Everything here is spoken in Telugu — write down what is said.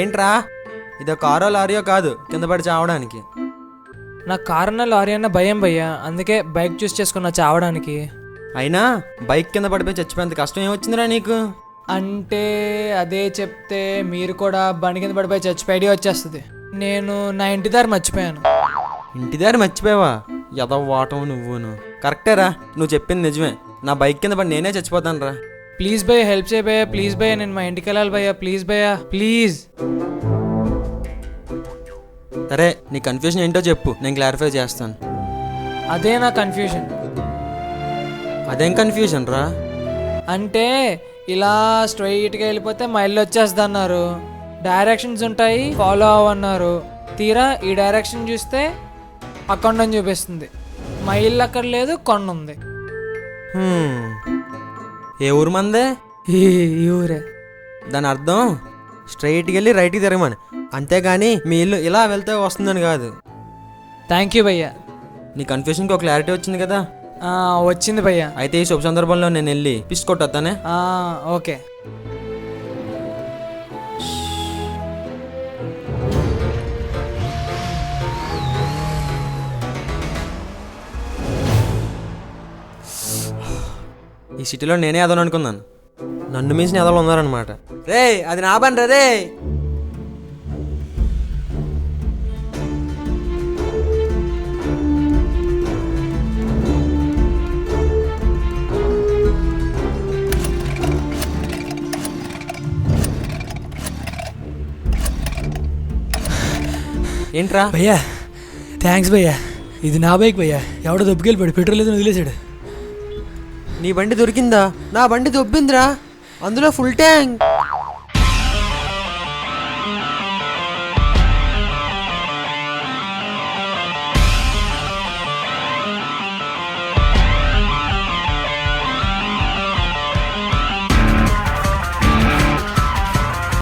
ఏంట్రా ఇదో కారో లారీయో కాదు కింద పడి చావడానికి. నాకు కారు అన్న లారీ అన్న భయం భయ్యా, అందుకే బైక్ చూస్ చేసుకున్నా చావడానికి. అయినా బైక్ కింద పడిపోయి చచ్చిపోయేంత కష్టం ఏమొచ్చిందిరా నీకు? అంటే అదే చెప్తే మీరు కూడా బండి కింద పడిపోయి చచ్చిపోయి ఐడియా వచ్చేస్తుంది. నేను నా ఇంటి దారి మర్చిపోయాను. ఇంటి దారి మర్చిపోయావా? ఎదవ వాటం నువ్వును. కరెక్టేరా, నువ్వు చెప్పింది నిజమే. నా బైక్ కింద పడి నేనే చచ్చిపోతాను రా. ప్లీజ్ భయ్యా హెల్ప్ చేయ భయ్యా, ప్లీజ్ భయ్యా, నేను మా ఇంటికి వెళ్ళాలి భయ్యా, ప్లీజ్ భయ్యా ప్లీజ్. సరే నీ కన్ఫ్యూజన్ ఏంటో చెప్పు, నేను క్లారిఫై చేస్తాను. అదే నా కన్ఫ్యూజన్. అదేం కన్ఫ్యూజన్ రా? అంటే ఇలా స్ట్రైట్గా వెళ్ళిపోతే మా ఇల్లు వచ్చేస్తుంది అన్నారు, డైరెక్షన్స్ ఉంటాయి ఫాలో అవ్వన్నారు. తీరా ఈ డైరెక్షన్ చూస్తే ఆ కొండని చూపిస్తుంది. మా ఇల్లు అక్కడ లేదు, కొండ ఉంది. ఏ ఊరు మందే? ఈ ఊరే. దాని అర్థం స్ట్రైట్కి వెళ్ళి రైట్కి తిరగమని, అంతేగాని మీ ఇల్లు ఇలా వెళ్తే వస్తుందని కాదు. థ్యాంక్ యూ భయ్యా. నీ కన్ఫ్యూజన్కి ఒక క్లారిటీ వచ్చింది కదా? వచ్చింది భయ్యా. అయితే ఈ శుభ సందర్భంలో నేను వెళ్ళి పిస్ కొట్టొస్తానే. ఓకే. ఈ సిటీలో నేనే అదను అనుకున్నాను, నన్ను మించిన ఎదలు ఉన్నారనమాట. రే అది నా బండి రే. ఏంట్రా? భయ్యా థ్యాంక్స్ భయ్యా, ఇది నా బైక్ భయ్యా. ఎవడో దొబ్బుకెళ్ళిపోయాడు, పెట్రోల్ లేదని వదిలేశాడు. నీ బండి దొరికిందా? నా బండి దొబ్బిందిరా, అందులో ఫుల్ ట్యాంక్.